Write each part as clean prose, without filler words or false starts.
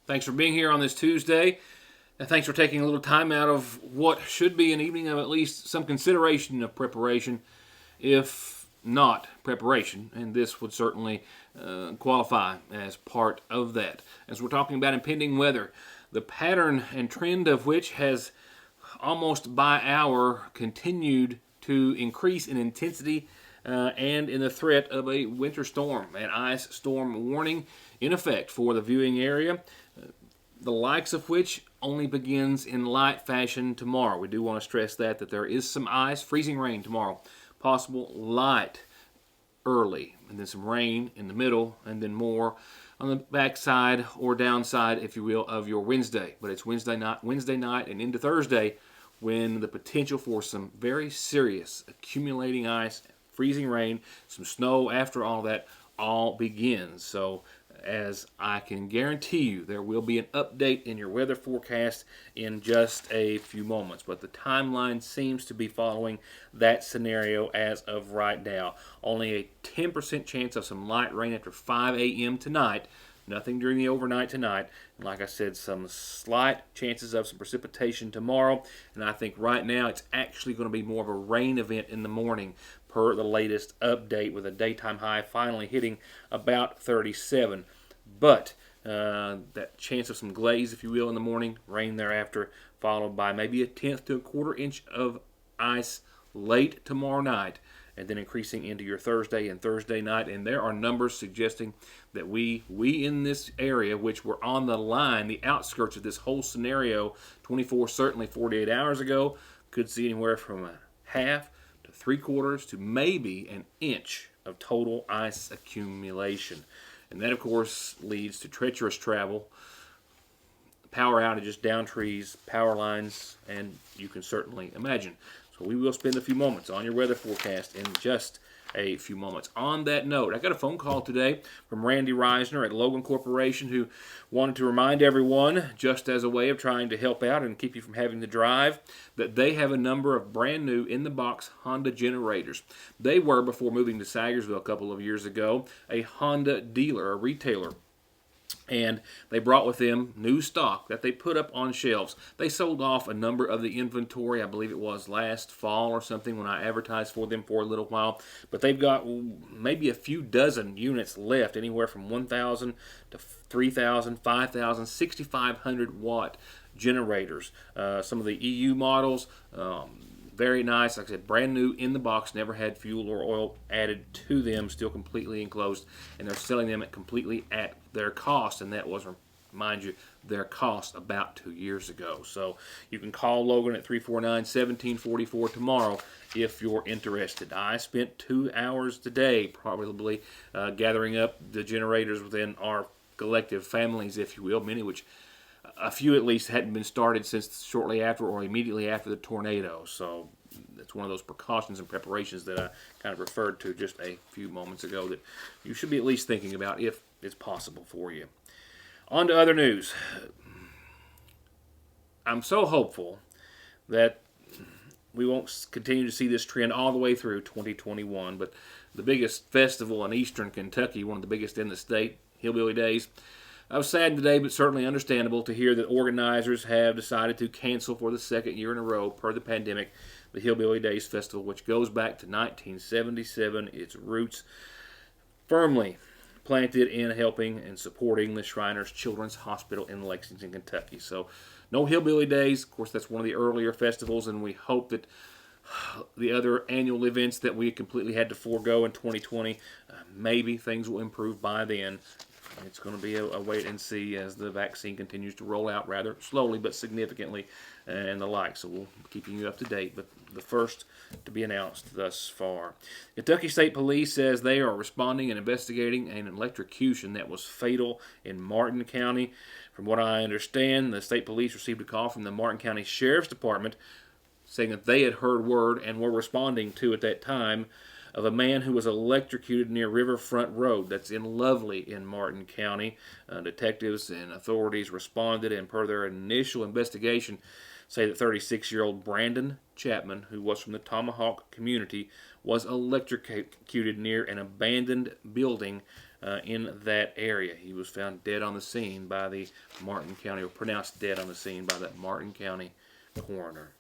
Thanks for being here on this Tuesday. And thanks for taking a little time out of what should be an evening of at least some consideration of preparation, if not preparation. And this would certainly qualify as part of that. As we're talking about impending weather, the pattern and trend of which has almost by hour continued to increase in intensity and in the threat of a winter storm, an ice storm warning in effect for the viewing area, the likes of which only begins in light fashion tomorrow. We do want to stress that there is some ice, freezing rain tomorrow, possible light early, and then some rain in the middle, and then more on the backside or downside, if you will, of your Wednesday. But it's Wednesday night and into Thursday when the potential for some very serious accumulating ice, freezing rain, some snow after all that all begins. So as I can guarantee you, there will be an update in your weather forecast in just a few moments. But the timeline seems to be following that scenario as of right now. Only a 10% chance of some light rain after 5 a.m. tonight. Nothing during the overnight tonight. And like I said, some slight chances of some precipitation tomorrow. And I think right now it's actually going to be more of a rain event in the morning per the latest update, with a daytime high finally hitting about 37. But that chance of some glaze, if you will, in the morning, rain thereafter, followed by maybe a tenth to a quarter inch of ice late tomorrow night, and then increasing into your Thursday and Thursday night. And there are numbers suggesting that we in this area, which were on the line, the outskirts of this whole scenario 24, certainly 48 hours ago, could see anywhere from a half to 3/4 to maybe an inch of total ice accumulation. And that, of course, leads to treacherous travel, power outages, down trees, power lines, and you can certainly imagine. So we will spend a few moments on your weather forecast in just a few moments. On that note, I got a phone call today from Randy Reisner at Logan Corporation, who wanted to remind everyone, just as a way of trying to help out and keep you from having to drive, that they have a number of brand new in-the-box Honda generators. They were, before moving to Sagersville a couple of years ago, a Honda dealer, a retailer. And they brought with them new stock that they put up on shelves. They sold off a number of the inventory, I believe it was last fall or something, when I advertised for them for a little while. But they've got maybe a few dozen units left, anywhere from 1,000 to 3,000, 5,000, 6,500 watt generators. Some of the EU models, very nice. Like I said, brand new in the box, never had fuel or oil added to them, still completely enclosed, and they're selling them completely at their cost, and that was, mind you, their cost about 2 years ago. So you can call Logan at 349-1744 tomorrow if you're interested. I spent 2 hours today probably gathering up the generators within our collective families, if you will, many which a few at least hadn't been started since shortly after or immediately after the tornado. So it's one of those precautions and preparations that I kind of referred to just a few moments ago that you should be at least thinking about if it's possible for you. On to other news. I'm so hopeful that we won't continue to see this trend all the way through 2021, but the biggest festival in eastern Kentucky, one of the biggest in the state, Hillbilly Days, I was saddened today, but certainly understandable to hear that organizers have decided to cancel for the second year in a row, per the pandemic, the Hillbilly Days Festival, which goes back to 1977. Its roots firmly planted in helping and supporting the Shriners Children's Hospital in Lexington, Kentucky. So no Hillbilly Days. Of course, that's one of the earlier festivals, and we hope that the other annual events that we completely had to forego in 2020, maybe things will improve by then. It's going to be a wait and see as the vaccine continues to roll out rather slowly but significantly and the like. So we'll be keeping you up to date, but the first to be announced thus far. Kentucky State Police says they are responding and investigating an electrocution that was fatal in Martin County. From what I understand, the state police received a call from the Martin County Sheriff's Department saying that they had heard word and were responding to at that time of a man who was electrocuted near Riverfront Road. That's in Lovely in Martin County. Detectives and authorities responded, and per their initial investigation, say that 36-year-old Brandon Chapman, who was from the Tomahawk community, was electrocuted near an abandoned building in that area. He was found dead on the scene by the Martin County, or pronounced dead on the scene by that Martin County coroner.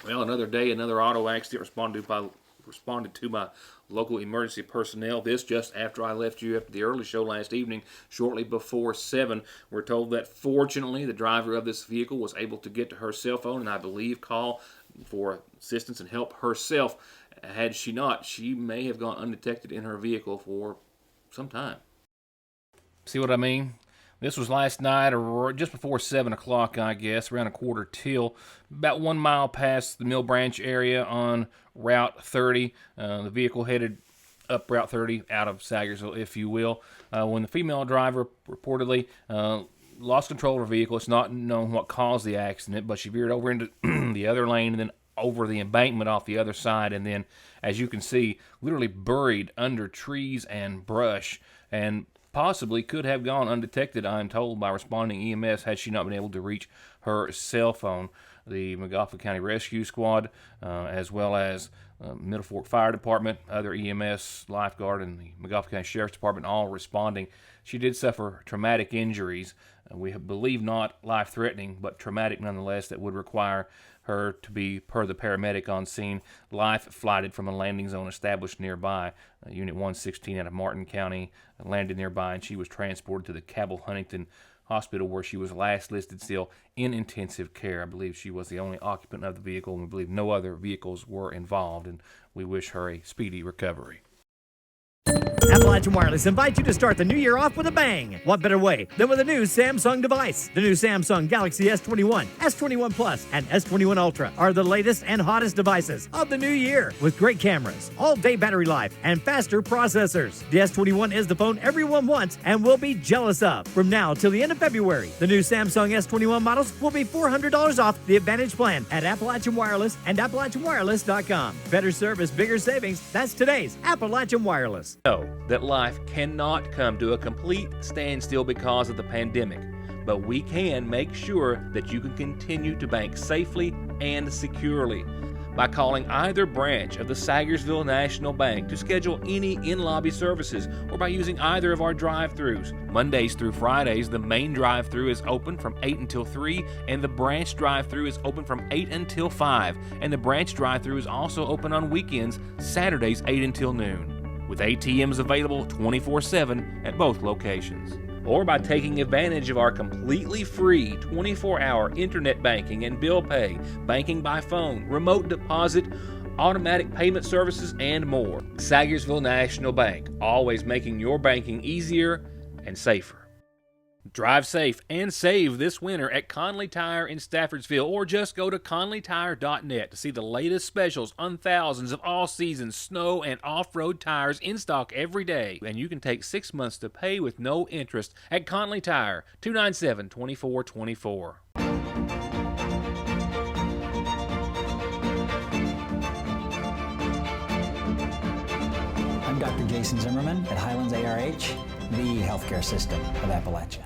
Well, another day, another auto accident responded to by local emergency personnel. This just after I left you after the early show last evening, shortly before 7. We're told that fortunately the driver of this vehicle was able to get to her cell phone and I believe call for assistance and help herself. Had she not, she may have gone undetected in her vehicle for some time. See what I mean? This was last night, or just before 7 o'clock, I guess, around a quarter till, about 1 mile past the Mill Branch area on Route 30. The vehicle headed up Route 30, out of Sagersville, if you will, when the female driver reportedly lost control of her vehicle. It's not known what caused the accident, but she veered over into the other lane and then over the embankment off the other side, and then, as you can see, literally buried under trees and brush, and possibly could have gone undetected, I'm told, by responding EMS had she not been able to reach her cell phone. The Magauffa County Rescue Squad, as well as Middle Fork Fire Department, other EMS, lifeguard, and the Magauffa County Sheriff's Department all responding. She did suffer traumatic injuries. We believe not life-threatening, but traumatic nonetheless, that would require her to be, per the paramedic on scene, life-flighted from a landing zone established nearby. Unit 116 out of Martin County landed nearby, and she was transported to the Cabell Huntington Hospital, where she was last listed still in intensive care. I believe she was the only occupant of the vehicle, and we believe no other vehicles were involved, and we wish her a speedy recovery. Appalachian Wireless invites you to start the new year off with a bang. What better way than with a new Samsung device? The new Samsung Galaxy S21, S21 Plus, and S21 Ultra are the latest and hottest devices of the new year, with great cameras, all-day battery life, and faster processors. The S21 is the phone everyone wants and will be jealous of. From now till the end of February, the new Samsung S21 models will be $400 off the Advantage plan at Appalachian Wireless and AppalachianWireless.com. Better service, bigger savings. That's today's Appalachian Wireless. Know that life cannot come to a complete standstill because of the pandemic, but we can make sure that you can continue to bank safely and securely by calling either branch of the Sagersville National Bank to schedule any in-lobby services, or by using either of our drive-thrus. Mondays through Fridays, the main drive-thru is open from 8 until 3, and the branch drive-thru is open from 8 until 5, and the branch drive-thru is also open on weekends, Saturdays 8 until noon, with ATMs available 24/7 at both locations. Or by taking advantage of our completely free 24-hour internet banking and bill pay, banking by phone, remote deposit, automatic payment services, and more. Sagersville National Bank, always making your banking easier and safer. Drive safe and save this winter at Conley Tire in Staffordsville, or just go to conleytire.net to see the latest specials on thousands of all-season snow and off-road tires in stock every day. And you can take 6 months to pay with no interest at Conley Tire, 297-2424. I'm Dr. Jason Zimmerman at Highlands ARH, the healthcare system of Appalachia.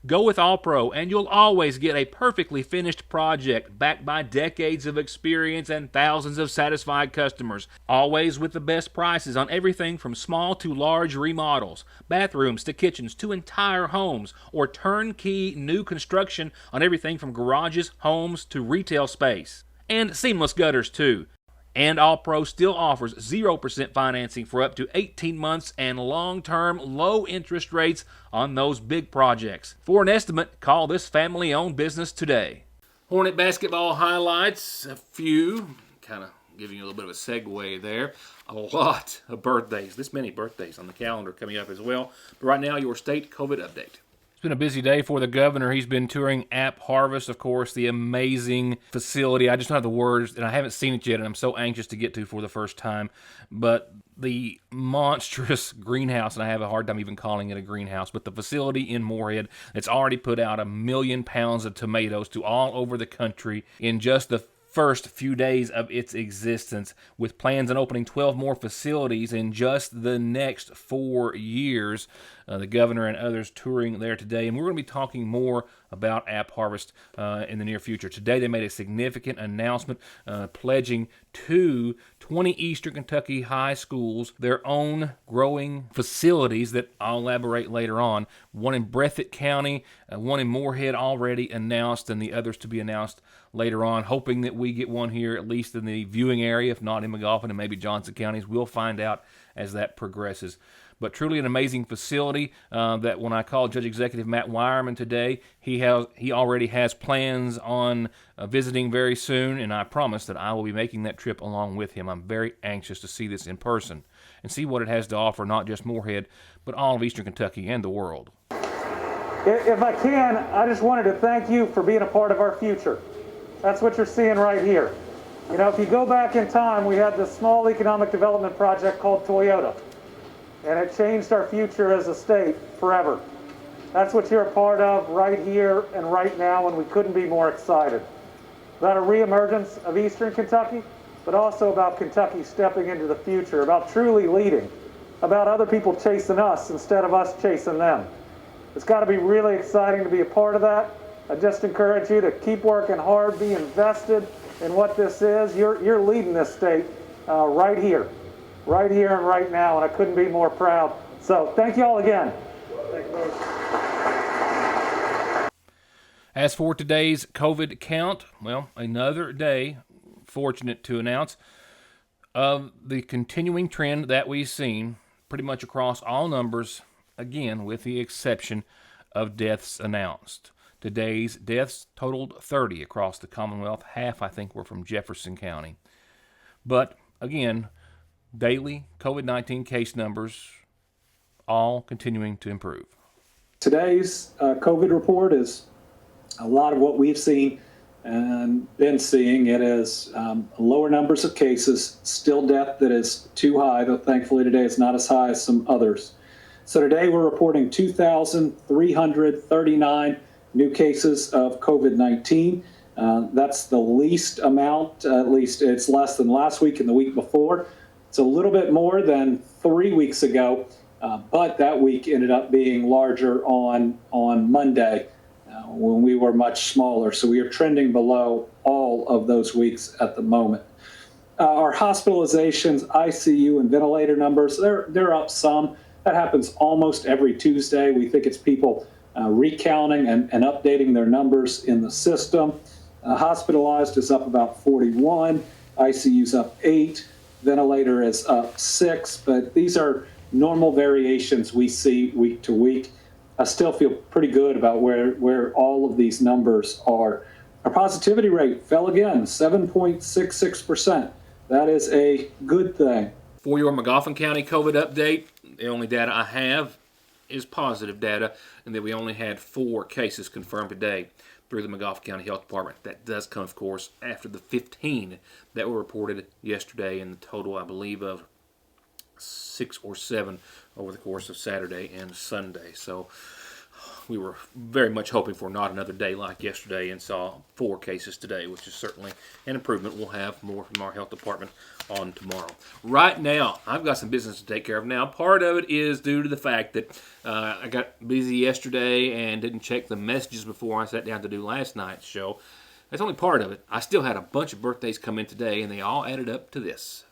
Go with All-Pro and you'll always get a perfectly finished project backed by decades of experience and thousands of satisfied customers. Always with the best prices on everything from small to large remodels, bathrooms to kitchens to entire homes, or turnkey new construction on everything from garages, homes to retail space. And seamless gutters too. And All-Pro still offers 0% financing for up to 18 months and long-term low interest rates on those big projects. For an estimate, call this family-owned business today. Hornet basketball highlights, a few, kind of giving you a little bit of a segue there. A lot of birthdays, this many birthdays on the calendar coming up as well. But right now, your state COVID update. It's been a busy day for the governor. He's been touring App Harvest, of course, the amazing facility. I just don't have the words, and I haven't seen it yet, and I'm so anxious to get to for the first time. But the monstrous greenhouse, and I have a hard time even calling it a greenhouse, but the facility in Moorhead that's already put out 1 million pounds of tomatoes to all over the country in just the first few days of its existence, with plans on opening 12 more facilities in just the next 4 years. the governor and others touring there today. And we're going to be talking more about App Harvest in the near future. Today they made a significant announcement pledging to 20 Eastern Kentucky high schools their own growing facilities that I'll elaborate later on. One in Breathitt County, one in Moorhead already announced, and the others to be announced later on, hoping that we get one here at least in the viewing area, if not in Magoffin and maybe Johnson counties. We'll find out as that progresses. But truly an amazing facility that when I called Judge Executive Matt Wireman today, he already has plans on visiting very soon, and I promise that I will be making that trip along with him. I'm very anxious to see this in person and see what it has to offer, not just Moorhead, but all of Eastern Kentucky and the world. If I can, I just wanted to thank you for being a part of our future. That's what you're seeing right here. You know, if you go back in time, we had this small economic development project called Toyota, and it changed our future as a state forever. That's what you're a part of right here and right now, and we couldn't be more excited about a reemergence of Eastern Kentucky, but also about Kentucky stepping into the future, about truly leading, about other people chasing us instead of us chasing them. It's got to be really exciting to be a part of that. I just encourage you to keep working hard, be invested in what this is. You're leading this state right here and right now, and I couldn't be more proud. So thank you all again. Thank you. As for today's COVID count, well, another day, fortunate to announce, of the continuing trend that we've seen pretty much across all numbers, again, with the exception of deaths announced. Today's deaths totaled 30 across the Commonwealth. Half, I think, were from Jefferson County. But, again, daily COVID-19 case numbers all continuing to improve. Today's COVID report is a lot of what we've seen and been seeing. It is lower numbers of cases, still death that is too high, though thankfully today it's not as high as some others. So today we're reporting 2,339 new cases of COVID-19. That's the least amount, at least it's less than last week and the week before. It's a little bit more than 3 weeks ago, but that week ended up being larger on Monday when we were much smaller. So we are trending below all of those weeks at the moment. Our hospitalizations, ICU, and ventilator numbers, they're up some. That happens almost every Tuesday. We think it's people recounting and updating their numbers in the system. Hospitalized is up about 41, ICU's up 8, ventilator is up 6, but these are normal variations we see week to week. I still feel pretty good about where all of these numbers are. Our positivity rate fell again, 7.66%. That is a good thing. For your Magoffin County COVID update, the only data I have is positive data, and that we only had 4 cases confirmed today through the Magoffin County Health Department. That does come, of course, after the 15 that were reported yesterday, and the total, I believe, of 6 or 7 over the course of Saturday and Sunday. So we were very much hoping for not another day like yesterday, and saw 4 cases today, which is certainly an improvement. We'll have more from our health department on tomorrow. Right now, I've got some business to take care of now. Part of it is due to the fact that I got busy yesterday and didn't check the messages before I sat down to do last night's show. That's only part of it. I still had a bunch of birthdays come in today, and they all added up to this.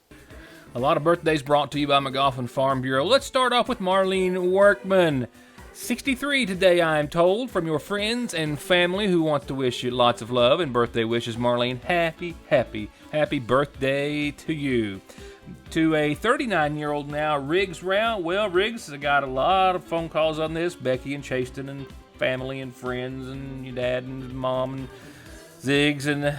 A lot of birthdays brought to you by Magoffin Farm Bureau. Let's start off with Marlene Workman. 63 today, I am told, from your friends and family who want to wish you lots of love and birthday wishes. Marlene, happy birthday to you. To a 39-year-old now, Riggs Rao. Well, Riggs, I got a lot of phone calls on this. Becky and Chaston and family and friends and your dad and mom and Ziggs and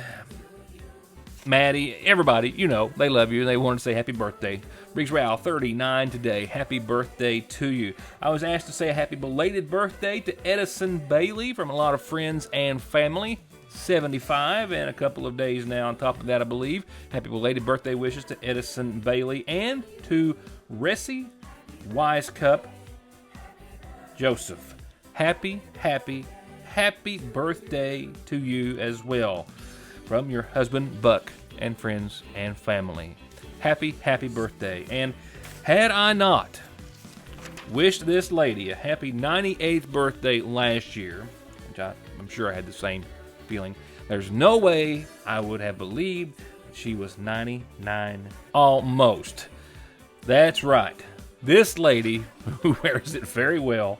Maddie, everybody, you know, they love you and they want to say happy birthday. Riggs Rao, 39 today. Happy birthday to you. I was asked to say a happy belated birthday to Edison Bailey from a lot of friends and family. 75 and a couple of days now on top of that, I believe. Happy belated birthday wishes to Edison Bailey and to Ressie Wisecup Joseph. Happy birthday to you as well from your husband Buck and friends and family. Happy birthday. And had I not wished this lady a happy 98th birthday last year, which I'm sure I had the same feeling. There's no way I would have believed that she was 99 almost. That's right. This lady, who wears it very well,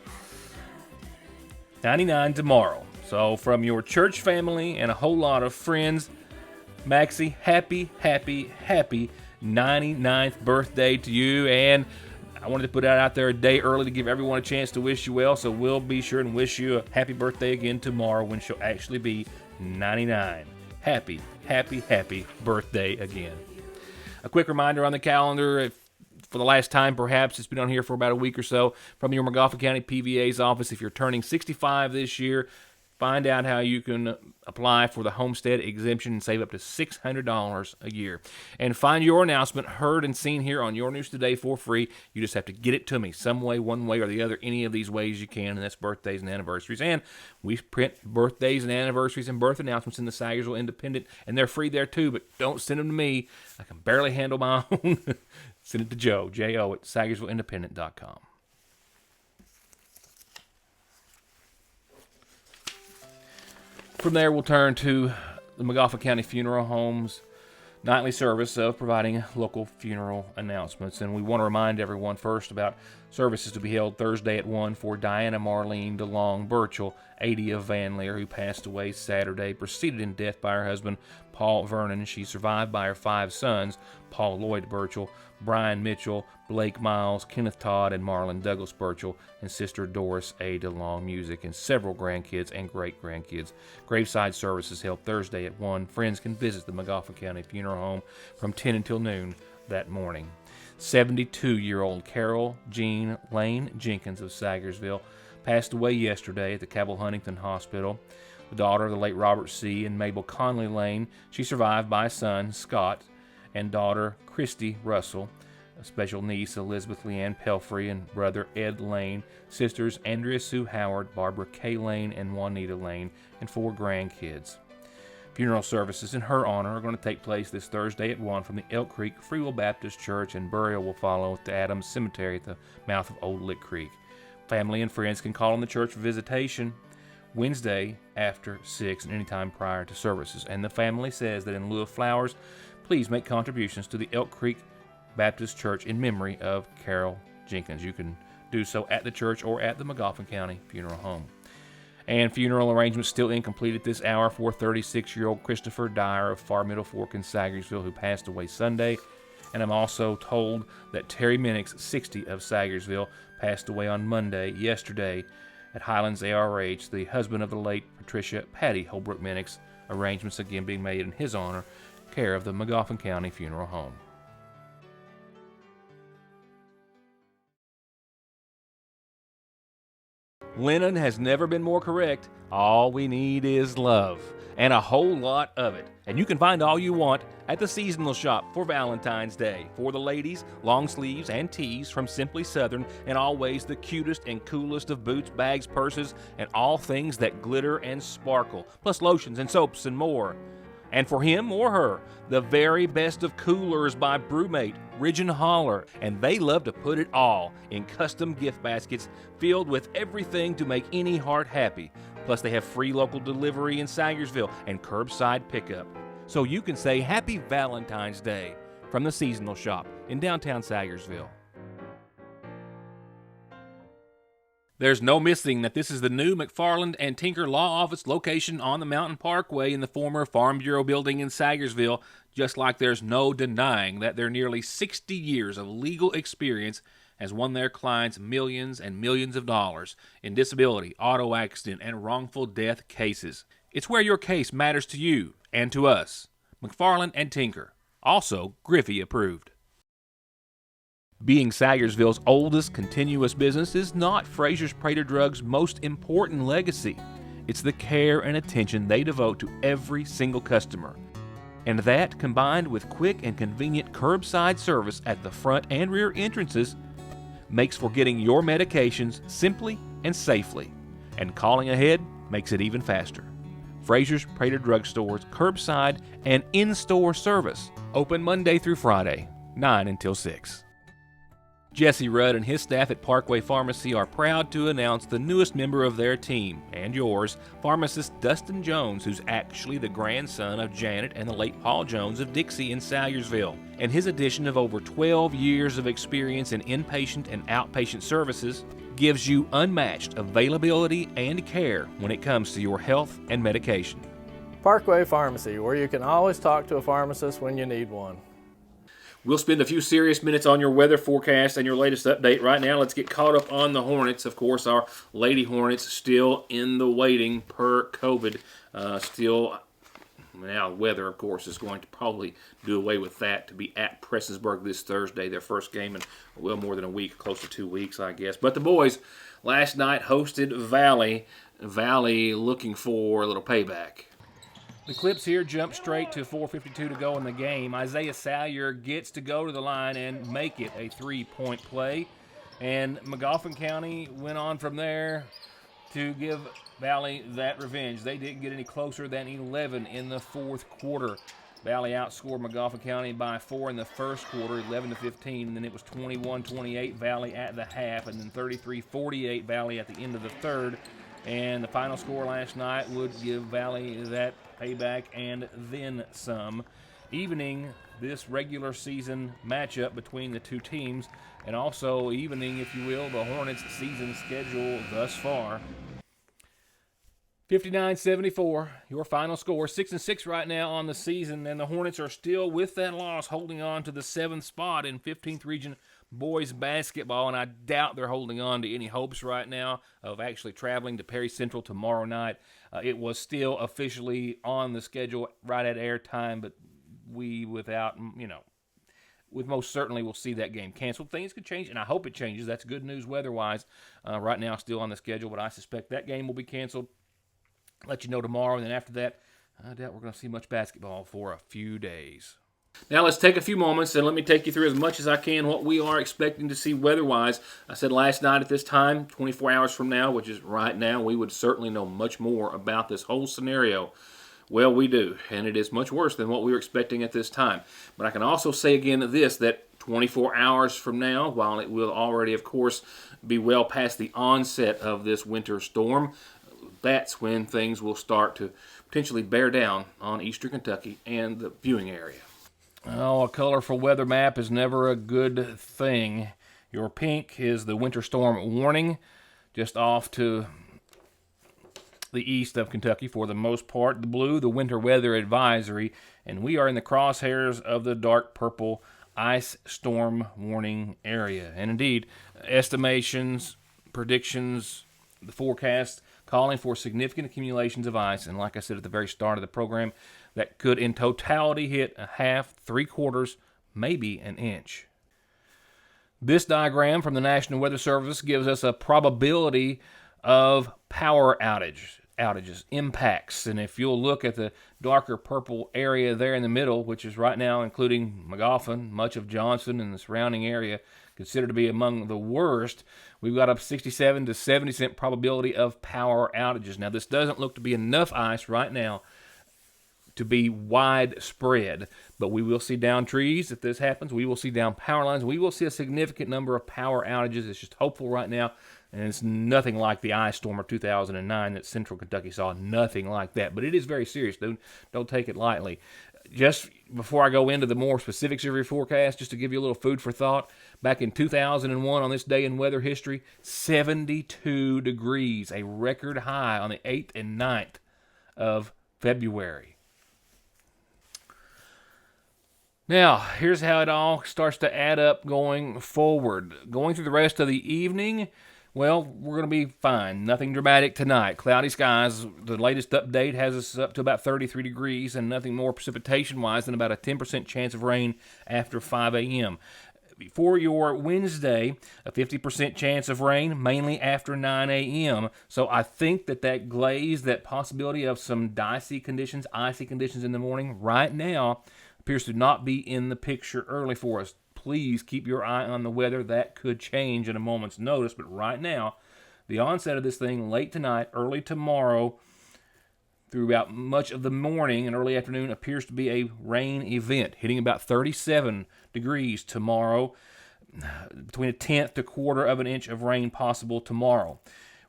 99 tomorrow. So from your church family and a whole lot of friends, Maxie, happy 99th birthday to you. And I wanted to put that out there a day early to give everyone a chance to wish you well. So we'll be sure and wish you a happy birthday again tomorrow when she'll actually be 99. Happy birthday again. A quick reminder on the calendar, for the last time perhaps, it's been on here for about a week or so, from your Montgomery County PVA's office. If you're turning 65 this year, find out how you can apply for the homestead exemption and save up to $600 a year. And find your announcement heard and seen here on Your News Today for free. You just have to get it to me some way, one way or the other, any of these ways you can, and that's birthdays and anniversaries. And we print birthdays and anniversaries and birth announcements in the Sagersville Independent, and they're free there too, but don't send them to me. I can barely handle my own. Send it to Joe, J-O, at SagersvilleIndependent.com. From there, we'll turn to the Montgomery County Funeral Home's nightly service of providing local funeral announcements. And we want to remind everyone first about services to be held Thursday at 1 for Diana Marlene DeLong Burchell, 80 of Van Leer, who passed away Saturday, preceded in death by her husband, Paul Vernon. She's survived by her 5 sons, Paul Lloyd Burchell, Brian Mitchell, Blake Miles, Kenneth Todd, and Marlon Douglas Burchell, and sister Doris A. DeLong Music, and several grandkids and great-grandkids. Graveside services held Thursday at 1. Friends can visit the Montgomery County Funeral Home from 10 until noon that morning. 72-year-old Carol Jean Lane Jenkins of Sagersville passed away yesterday at the Cabell Huntington Hospital. The daughter of the late Robert C. and Mabel Conley Lane, she survived by a son, Scott, and daughter Christy Russell, a special niece Elizabeth Leanne Pelfrey, and brother Ed Lane, sisters Andrea Sue Howard, Barbara K. Lane, and Juanita Lane, and 4 grandkids. Funeral services in her honor are going to take place this Thursday at 1 from the Elk Creek Free Will Baptist Church, and burial will follow at the Adams Cemetery at the mouth of Old Lick Creek. Family and friends can call on the church for visitation Wednesday after 6 and anytime prior to services. And the family says that in lieu of flowers, please make contributions to the Elk Creek Baptist Church in memory of Carol Jenkins. You can do so at the church or at the Montgomery County Funeral Home. And funeral arrangements still incomplete at this hour for 36-year-old Christopher Dyer of Far Middle Fork in Sagersville, who passed away Sunday. And I'm also told that Terry Minix, 60 of Sagersville, passed away on Monday, yesterday, at Highlands ARH, the husband of the late Patricia Patty Holbrook Minix. Arrangements again being made in his honor, care of the Montgomery County Funeral Home. Lennon has never been more correct. All we need is love, and a whole lot of it. And you can find all you want at the seasonal shop for Valentine's Day. For the ladies, long sleeves and tees from Simply Southern, and always the cutest and coolest of boots, bags, purses, and all things that glitter and sparkle, plus lotions and soaps and more. And for him or her, the very best of coolers by Brewmate, Ridge and Holler, and they love to put it all in custom gift baskets filled with everything to make any heart happy. Plus they have free local delivery in Sagersville and curbside pickup. So you can say Happy Valentine's Day from the Seasonal Shop in downtown Sagersville. There's no missing that this is the new McFarland and Tinker Law Office location on the Mountain Parkway in the former Farm Bureau building in Sagersville, just like there's no denying that their nearly 60 years of legal experience has won their clients millions and millions of dollars in disability, auto accident, and wrongful death cases. It's where your case matters to you and to us. McFarland and Tinker, also Griffey approved. Being Sagersville's oldest continuous business is not Fraser's Prater Drugs' most important legacy. It's the care and attention they devote to every single customer. And that, combined with quick and convenient curbside service at the front and rear entrances, makes for getting your medications simply and safely. And calling ahead makes it even faster. Fraser's Prater Drug Store's curbside and in-store service. Open Monday through Friday, 9 until 6. Jesse Rudd and his staff at Parkway Pharmacy are proud to announce the newest member of their team, and yours, pharmacist Dustin Jones, who's actually the grandson of Janet and the late Paul Jones of Dixie in Salyersville. And his addition of over 12 years of experience in inpatient and outpatient services gives you unmatched availability and care when it comes to your health and medication. Parkway Pharmacy, where you can always talk to a pharmacist when you need one. We'll spend a few serious minutes on your weather forecast and your latest update. Right now, let's get caught up on the Hornets. Of course, our Lady Hornets still in the waiting per COVID. Now, weather, of course, is going to probably do away with that to be at Prestonsburg this Thursday, their first game in well more than a week, close to 2 weeks, I guess. But the boys last night hosted Valley. Valley looking for a little payback. The Clips here jump straight to 4:52 to go in the game. Isaiah Salyer gets to go to the line and make it a three-point play. And Magoffin County went on from there to give Valley that revenge. They didn't get any closer than 11 in the fourth quarter. Valley outscored Magoffin County by 4 in the first quarter, 11-15, and then it was 21-28 Valley at the half, and then 33-48 Valley at the end of the third. And the final score last night would give Valley that payback and then some, evening this regular season matchup between the two teams, and also evening, if you will, the Hornets' season schedule thus far. 59-74, your final score. 6-6 right now on the season, and the Hornets are still, with that loss, holding on to the 7th spot in 15th Region boys basketball, and I doubt they're holding on to any hopes right now of actually traveling to Perry Central tomorrow night. It was still officially on the schedule right at airtime, but we, with most certainly will see that game canceled. Things could change, and I hope it changes. That's good news weather-wise. Right now, still on the schedule, but I suspect that game will be canceled. Let you know tomorrow, and then after that, I doubt we're going to see much basketball for a few days. Now let's take a few moments and let me take you through as much as I can what we are expecting to see weather-wise. I said last night at this time, 24 hours from now, which is right now, we would certainly know much more about this whole scenario. Well, we do, and it is much worse than what we were expecting at this time. But I can also say again this, that 24 hours from now, while it will already, of course, be well past the onset of this winter storm, that's when things will start to potentially bear down on eastern Kentucky and the viewing area. Oh, a colorful weather map is never a good thing. Your pink is the winter storm warning, just off to the east of Kentucky for the most part. The blue, the winter weather advisory, and we are in the crosshairs of the dark purple ice storm warning area. And indeed, estimations, predictions, the forecast calling for significant accumulations of ice, and like I said at the very start of the program, that could in totality hit a half, 3/4, maybe an inch. This diagram from the National Weather Service gives us a probability of power outages, impacts. And if you'll look at the darker purple area there in the middle, which is right now including Magoffin, much of Johnson and the surrounding area, considered to be among the worst, we've got a 67 to 70% probability of power outages. Now, this doesn't look to be enough ice right now to be widespread, but we will see down trees if this happens. We will see down power lines. We will see a significant number of power outages. It's just hopeful right now, and it's nothing like the ice storm of 2009 that Central Kentucky saw. Nothing like that, but it is very serious. Don't take it lightly. Just before I go into the more specifics of your forecast, just to give you a little food for thought, back in 2001 on this day in weather history, 72 degrees, a record high on the 8th and 9th of February. Now, here's how it all starts to add up going forward. Going through the rest of the evening, well, we're going to be fine. Nothing dramatic tonight. Cloudy skies. The latest update has us up to about 33 degrees and nothing more precipitation-wise than about a 10% chance of rain after 5 a.m. For your Wednesday, a 50% chance of rain, mainly after 9 a.m. So I think that glaze, that possibility of some icy conditions in the morning right now appears to not be in the picture early for us. Please keep your eye on the weather. That could change at a moment's notice, but right now, the onset of this thing late tonight, early tomorrow, throughout much of the morning and early afternoon appears to be a rain event, hitting about 37 degrees tomorrow. between a tenth to quarter of an inch of rain possible tomorrow.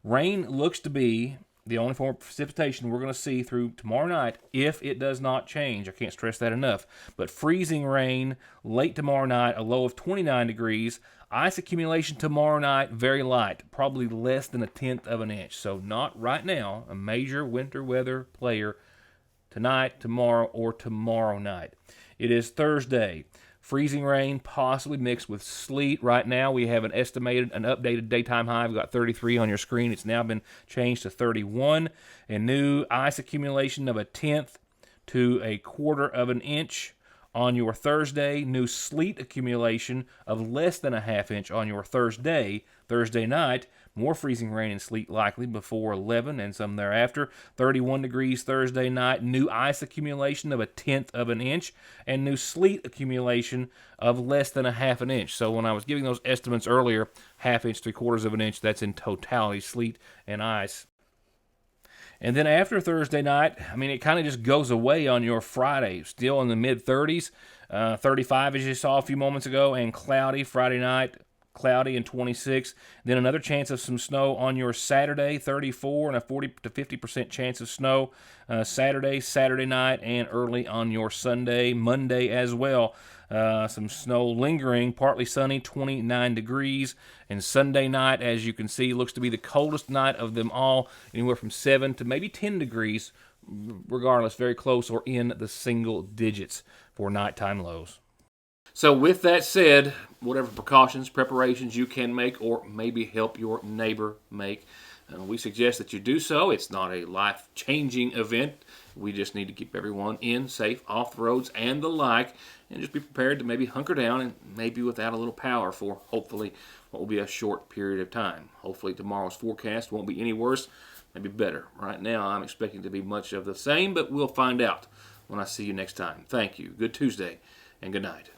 Rain looks to be the only form of precipitation we're going to see through tomorrow night if it does not change. I can't stress that enough. But freezing rain late tomorrow night, a low of 29 degrees. Ice accumulation tomorrow night, very light, probably less than a tenth of an inch. So not right now, a major winter weather player tonight, tomorrow, or tomorrow night. It is Thursday. Freezing rain, possibly mixed with sleet. Right now, we have an updated daytime high. We've got 33 on your screen. It's now been changed to 31. And new ice accumulation of a tenth to a quarter of an inch on your Thursday. New sleet accumulation of less than a half inch on your Thursday night. More freezing rain and sleet likely before 11 and some thereafter. 31 degrees Thursday night. New ice accumulation of a tenth of an inch. And new sleet accumulation of less than a half an inch. So when I was giving those estimates earlier, half inch, 3/4 of an inch, that's in totality, sleet and ice. And then after Thursday night, it kind of just goes away on your Friday. Still in the mid-30s. 35 as you saw a few moments ago, and cloudy Friday night. Cloudy and 26. Then another chance of some snow on your Saturday, 34, and a 40 to 50% chance of snow Saturday night, and early on your Sunday, Monday as well. Some snow lingering, partly sunny, 29 degrees. And Sunday night, as you can see, looks to be the coldest night of them all, anywhere from 7 to maybe 10 degrees, regardless, very close or in the single digits for nighttime lows. So with that said, whatever precautions, preparations you can make or maybe help your neighbor make, we suggest that you do so. It's not a life-changing event. We just need to keep everyone in, safe, off the roads, and the like, and just be prepared to maybe hunker down and maybe without a little power for hopefully what will be a short period of time. Hopefully tomorrow's forecast won't be any worse, maybe better. Right now I'm expecting to be much of the same, but we'll find out when I see you next time. Thank you. Good Tuesday, and good night.